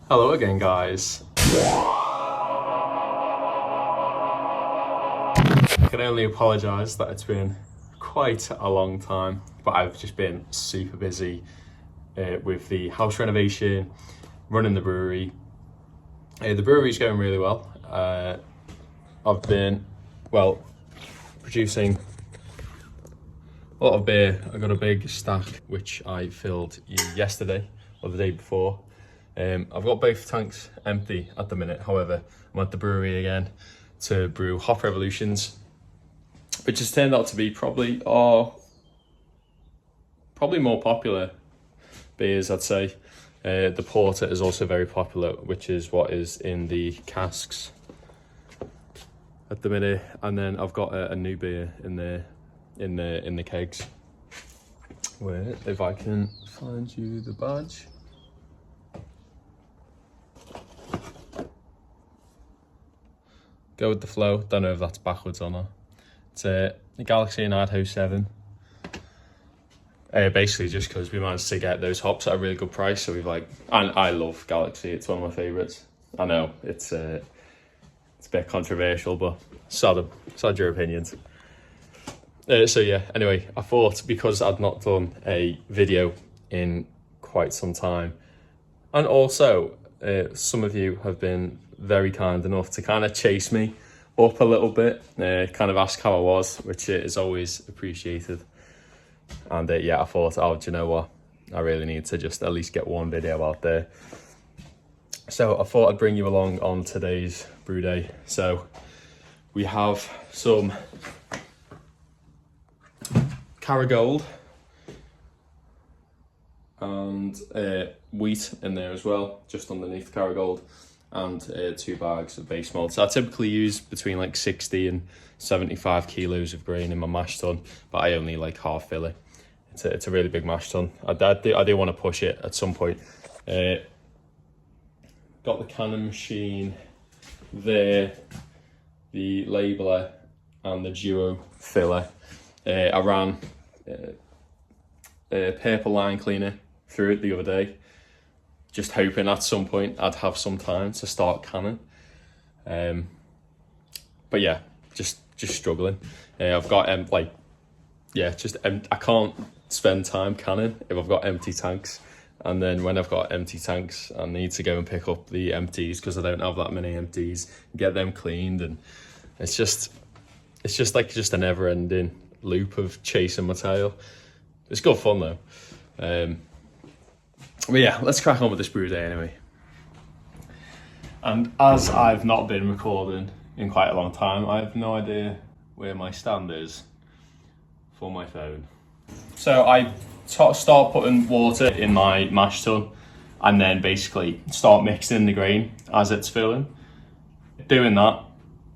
Hello again, guys. I can only apologise that it's been quite a long time, but I've just been super busy with the house renovation, running the brewery. The brewery's going really well. I've been, producing a lot of beer. I got a big stack which I filled yesterday or the day before. I've got both tanks empty at the minute. However, I'm at the brewery again to brew Hop Revolutions, which has turned out to be probably more popular beers, I'd say. The porter is also very popular, which is what is in the casks at the minute. And then I've got a new beer in the kegs. Where, if I can find you the badge. Go with the flow. Don't know if that's backwards or not. It's the Galaxy and Idaho 7. Basically just because we managed to get those hops at a really good price, so we've and I love Galaxy. It's one of my favourites. I know it's a bit controversial, but sod your opinions. So yeah, anyway, I thought because I'd not done a video in quite some time, and also some of you have been very kind enough to kind of chase me up a little bit, kind of ask how I was, which is always appreciated. And yeah, I thought, oh, do you know what? I really need to just at least get one video out there. So I thought I'd bring you along on today's brew day. So we have some Caragold and wheat in there as well, just underneath Caragold, and 2 bags of base malt. So I typically use between like 60 and 75 kilos of grain in my mash tun, but I only half fill it. It's a really big mash tun. I do want to push it at some point. Got the canning machine there, the labeler and the duo filler. I ran a purple line cleaner through it the other day, just hoping at some point I'd have some time to start canning. But yeah, just struggling. I've got I can't spend time canning if I've got empty tanks, and then when I've got empty tanks I need to go and pick up the empties because I don't have that many empties, get them cleaned, and it's just a never-ending loop of chasing my tail. It's good fun though. But yeah, let's crack on with this brew day anyway. And as I've not been recording in quite a long time, I have no idea where my stand is for my phone. So I start putting water in my mash tun and then basically start mixing the grain as it's filling. Doing that,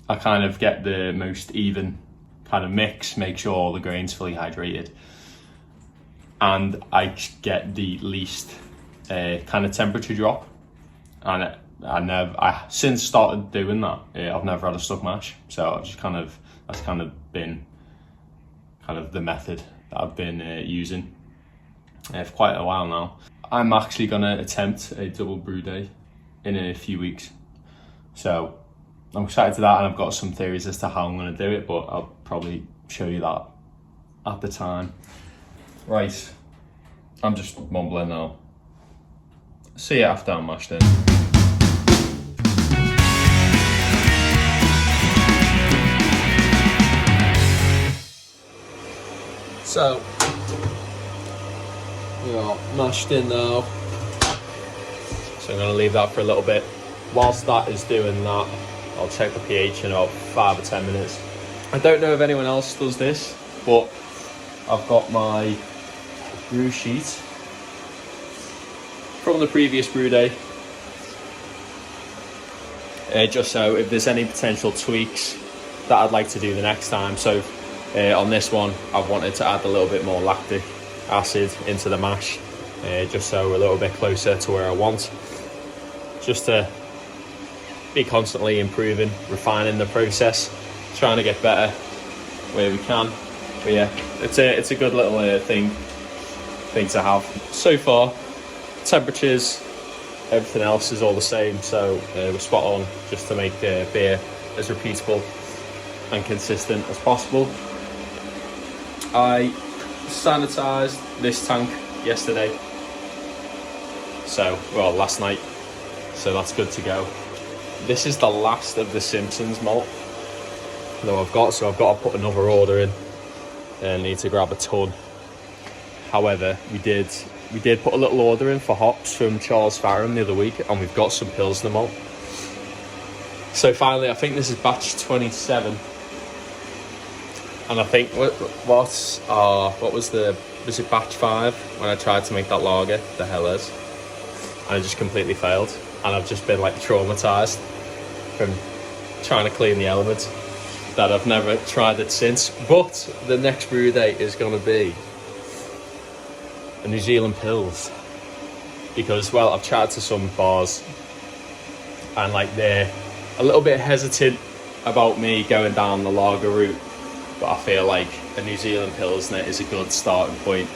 I kind of get the most even kind of mix, make sure all the grain's fully hydrated, and I get the least kind of temperature drop. And I since started doing that, I've never had a stuck mash. So I've just that's kind of been the method that I've been using for quite a while now. I'm actually gonna attempt a double brew day in a few weeks, so I'm excited to that, and I've got some theories as to how I'm gonna do it, but I'll probably show you that at the time. Right, I'm just mumbling now. See you after I'm mashed in. So, we are mashed in now. So I'm going to leave that for a little bit. Whilst that is doing that, I'll check the pH in about 5 or 10 minutes. I don't know if anyone else does this, but I've got my brew sheet from the previous brew day. Just so if there's any potential tweaks that I'd like to do the next time. So on this one, I've wanted to add a little bit more lactic acid into the mash, just so we're a little bit closer to where I want. Just to be constantly improving, refining the process, trying to get better where we can. But yeah, it's a good little thing to have. So far, temperatures everything else is all the same, so we're spot on just to make beer as repeatable and consistent as possible. I sanitized this tank yesterday, last night, so that's good to go. This is the last of the Simpsons malt that I've got, so I've got to put another order in and need to grab a ton. However, we did put a little order in for hops from Charles Farron the other week, and we've got some Pilsner malt. So finally, I think this is batch 27, and I think was it batch 5 when I tried to make that lager, the Helles, and I just completely failed, and I've just been like traumatized from trying to clean the elements that I've never tried it since. But the next brew day is going to be a New Zealand Pils, because, well, I've chatted to some bars and like they're a little bit hesitant about me going down the lager route, but I feel like a New Zealand Pilsner is a good starting point.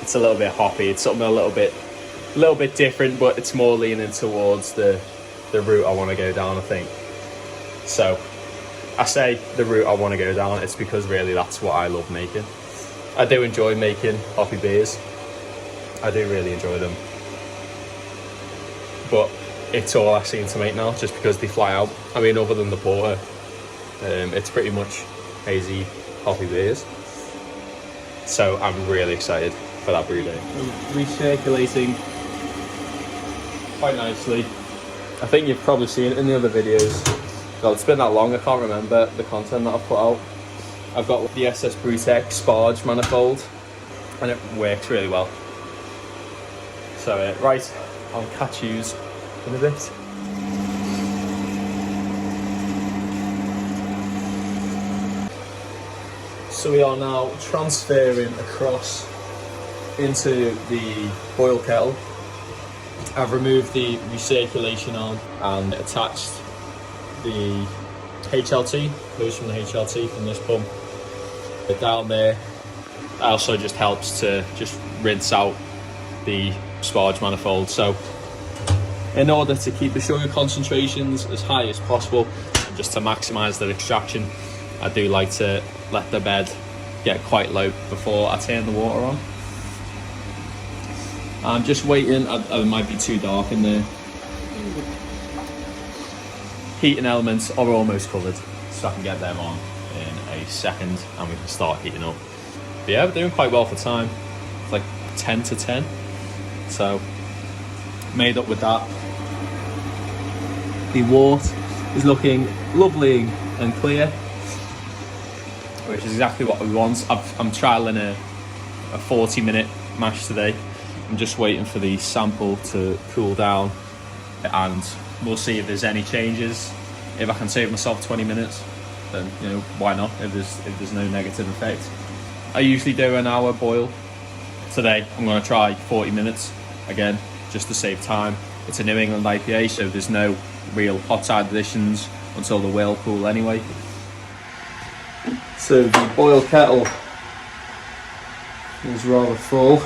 It's a little bit hoppy, it's something a little bit different, but it's more leaning towards the route I want to go down, I think. So I say the route I want to go down, it's because really that's what I love making. I do enjoy making hoppy beers, I do really enjoy them, but it's all I seem to make now, just because they fly out. I mean, other than the porter, it's pretty much hazy hoppy beers, so I'm really excited for that brew day. Recirculating quite nicely. I think you've probably seen it in the other videos. God, it's been that long, I can't remember the content that I've put out. I've got the SS Brewtech Sparge manifold, and it works really well. So right, I'll catch yous in a bit. So we are now transferring across into the boil kettle. I've removed the recirculation arm and attached the HLT, goes from the HLT from this pump. But down there, it also just helps to just rinse out the sparge manifold. So in order to keep the sugar concentrations as high as possible, and just to maximise the extraction, I do like to let the bed get quite low before I turn the water on. I'm just waiting, it might be too dark in there. Heating elements are almost covered, so I can get them on in a second and we can start heating up. But yeah, we're doing quite well for time. It's like 10 to 10. So, made up with that. The wort is looking lovely and clear, which is exactly what we want. I'm trialling a 40-minute mash today. I'm just waiting for the sample to cool down, and we'll see if there's any changes. If I can save myself 20 minutes, then why not? If there's no negative effect. I usually do an hour boil. Today I'm going to try 40 minutes again, just to save time. It's a New England IPA, so there's no real hot side additions until the Whirlpool anyway. So the boil kettle is rather full,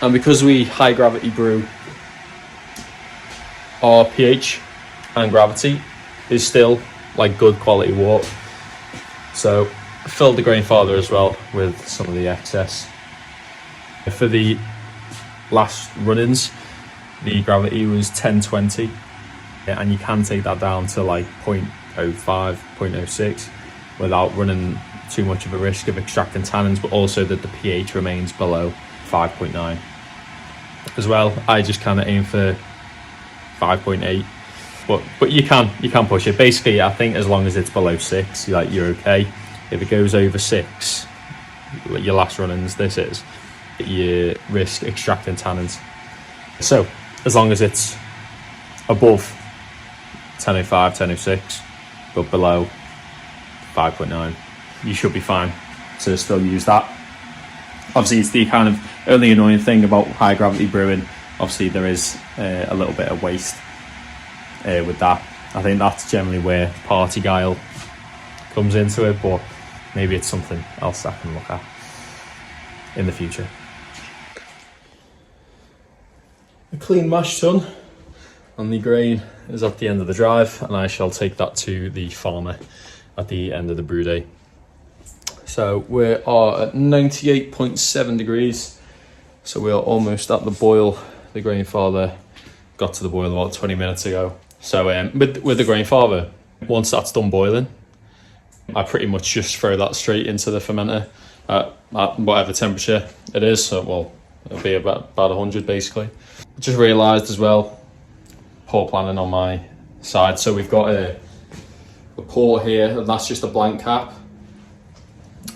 and because we high gravity brew, our pH and gravity is still like good quality wort. So I filled the grain farther as well with some of the excess. For the last run-ins, the gravity was 1020, and you can take that down to like 0.05, 0.06 without running too much of a risk of extracting tannins, but also that the pH remains below 5.9. As well, I just kind of aim for 5.8, but you can push it. Basically, I think as long as it's below 6, you're okay. If it goes over 6, your last run-ins, you risk extracting tannins. So as long as it's above 10.05, 10.06, but below 5.9, you should be fine to still use that. Obviously, it's the kind of only annoying thing about high gravity brewing. Obviously, there is a little bit of waste with that. I think that's generally where party guile comes into it, but maybe it's something else I can look at in the future. a clean mash tun, and the grain is at the end of the drive, and I shall take that to the farmer at the end of the brew day. So we are at 98.7 degrees, so we are almost at the boil. The grain father got to the boil about 20 minutes ago. So with the grain father, once that's done boiling, I pretty much just throw that straight into the fermenter at whatever temperature it is. So, well, it'll be about 100 basically. I just realised as well, pour planning on my side. So we've got a pour here, and that's just a blank cap.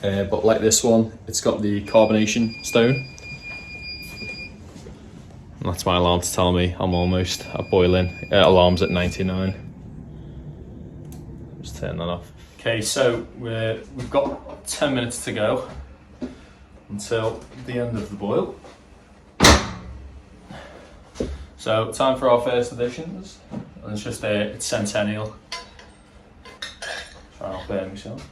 But like this one, it's got the carbonation stone. And that's my alarm to tell me I'm almost at boiling. Alarm's at 99. Just turn that off. Okay, so we've got 10 minutes to go until the end of the boil. So time for our first additions, and it's just it's Centennial. Try not to burn myself.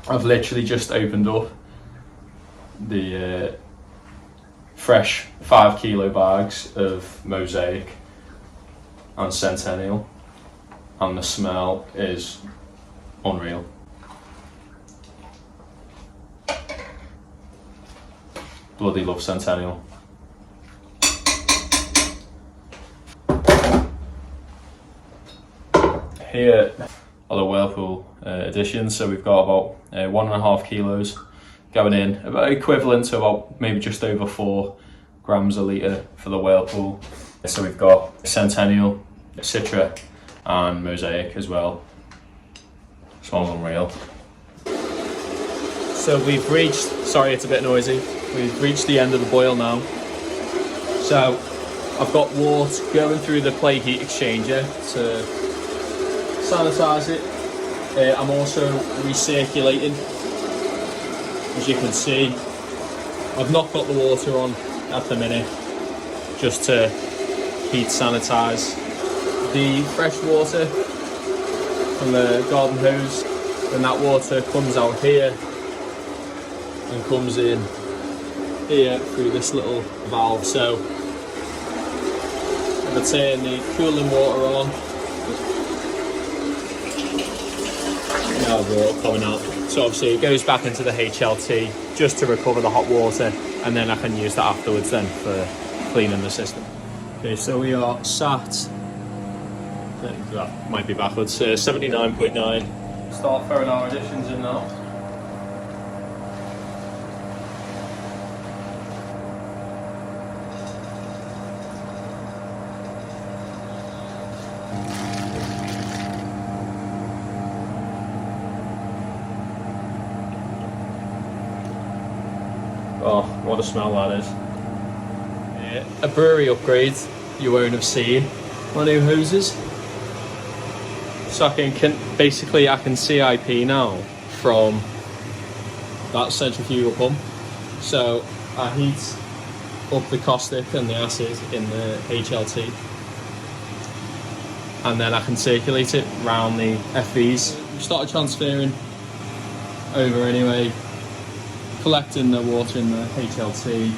I've literally just opened up the fresh 5 kilo bags of Mosaic and Centennial, and the smell is unreal. Bloody love Centennial. Here are the Whirlpool editions. So we've got about 1.5 kilos going in, about equivalent to about maybe just over 4 grams a litre for the Whirlpool. So we've got Centennial, Citra and Mosaic as well. Smells unreal. So we've reached, sorry it's a bit noisy, we've reached the end of the boil now. So I've got water going through the plate heat exchanger to sanitize it. I'm also recirculating, as you can see. I've not got the water on at the minute, just to heat sanitize the fresh water from the garden hose, and that water comes out here and comes in here through this little valve. So if I turn the cooling water on, now the water coming out. So obviously it goes back into the HLT just to recover the hot water, and then I can use that afterwards then for cleaning the system. Okay, so we are sat, I think that might be backwards, 79.9. Start throwing our additions in now. Oh, what a smell that is. A brewery upgrade you won't have seen. My new hoses. So I can see IP now from that centrifugal pump. So I heat up the caustic and the acid in the HLT, and then I can circulate it round the FVs. Started transferring over anyway, collecting the water in the HLT.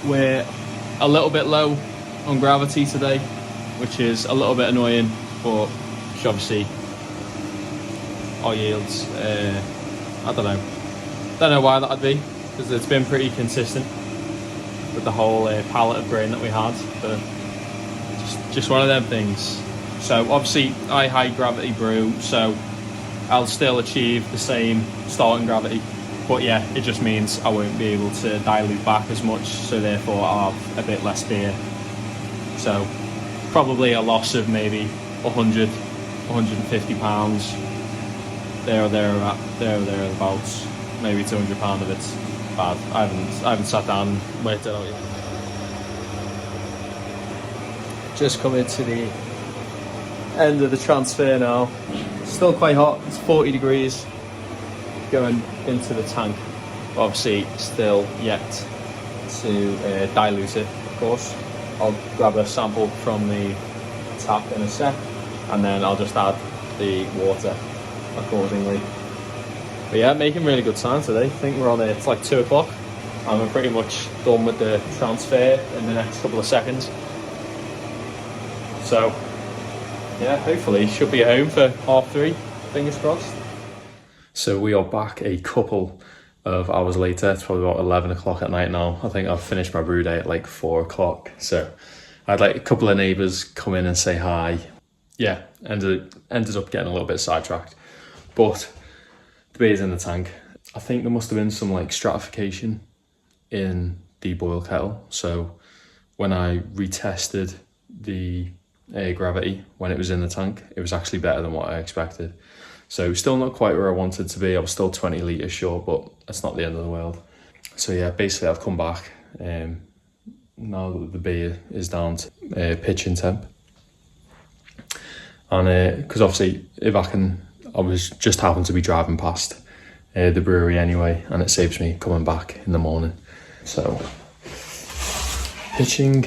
We're a little bit low on gravity today, which is a little bit annoying, but obviously our yields, I don't know why that'd be, because it's been pretty consistent with the whole palette of grain that we had, but just one of them things. So obviously I high gravity brew, so I'll still achieve the same starting gravity, but yeah, it just means I won't be able to dilute back as much, so therefore I'll have a bit less beer. So probably a loss of maybe 150 pounds, there or thereabouts, maybe 200 pound of it's bad. I haven't sat down and worked it out yet. Just coming to the end of the transfer now. It's still quite hot, it's 40 degrees going into the tank. Obviously still yet to dilute it, of course. I'll grab a sample from the tap in a sec, and then I'll just add the water accordingly. But yeah, making really good time today. I think we're on it's like 2 o'clock and we're pretty much done with the transfer in the next couple of seconds. So yeah, hopefully should be at home for 3:30, fingers crossed. So we are back a couple of hours later. It's probably about 11 o'clock at night now. I think I've finished my brew day at like 4 o'clock. So I had like a couple of neighbours come in and say hi. Yeah, ended up getting a little bit sidetracked. But the beer's in the tank. I think there must have been some like stratification in the boil kettle. So when I retested the air gravity when it was in the tank, it was actually better than what I expected. So still not quite where I wanted to be. I was still 20 litres short, but that's not the end of the world. So yeah, basically I've come back now that the beer is down to pitching temp. And because obviously I was just happened to be driving past the brewery anyway, and it saves me coming back in the morning. So pitching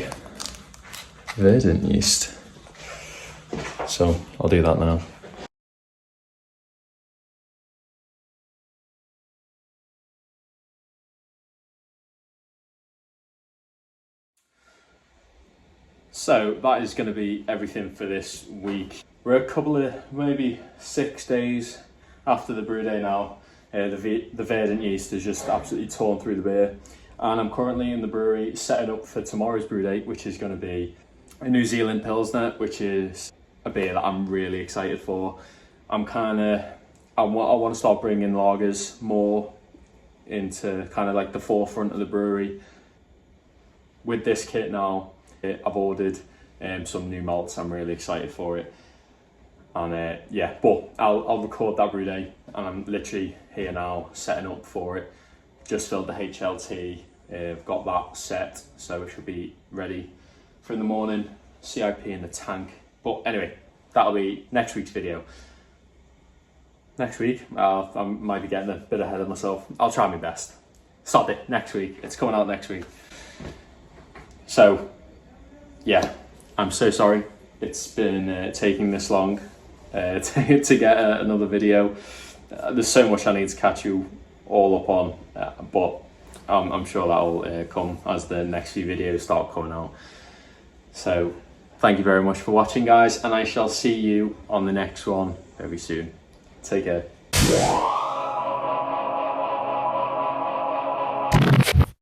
verdant yeast. So I'll do that now. So that is going to be everything for this week. We're a couple of, maybe 6 days after the brew day now. The verdant yeast has just absolutely torn through the beer. And I'm currently in the brewery setting up for tomorrow's brew day, which is going to be a New Zealand Pilsner, which is a beer that I'm really excited for. I want to start bringing lagers more into kind of like the forefront of the brewery. With this kit now, I've ordered some new malts. I'm really excited for it. And yeah, but I'll record that brew day, and I'm literally here now setting up for it. Just filled the HLT, I've got that set, so it should be ready for in the morning. CIP in the tank. But anyway, that'll be next week's video. Next week, I might be getting a bit ahead of myself. I'll try my best. Stop it, next week. It's coming out next week. So, yeah, I'm so sorry it's been taking this long to get another video. There's so much I need to catch you all up on, but I'm sure that'll come as the next few videos start coming out. So thank you very much for watching, guys, and I shall see you on the next one very soon. Take care.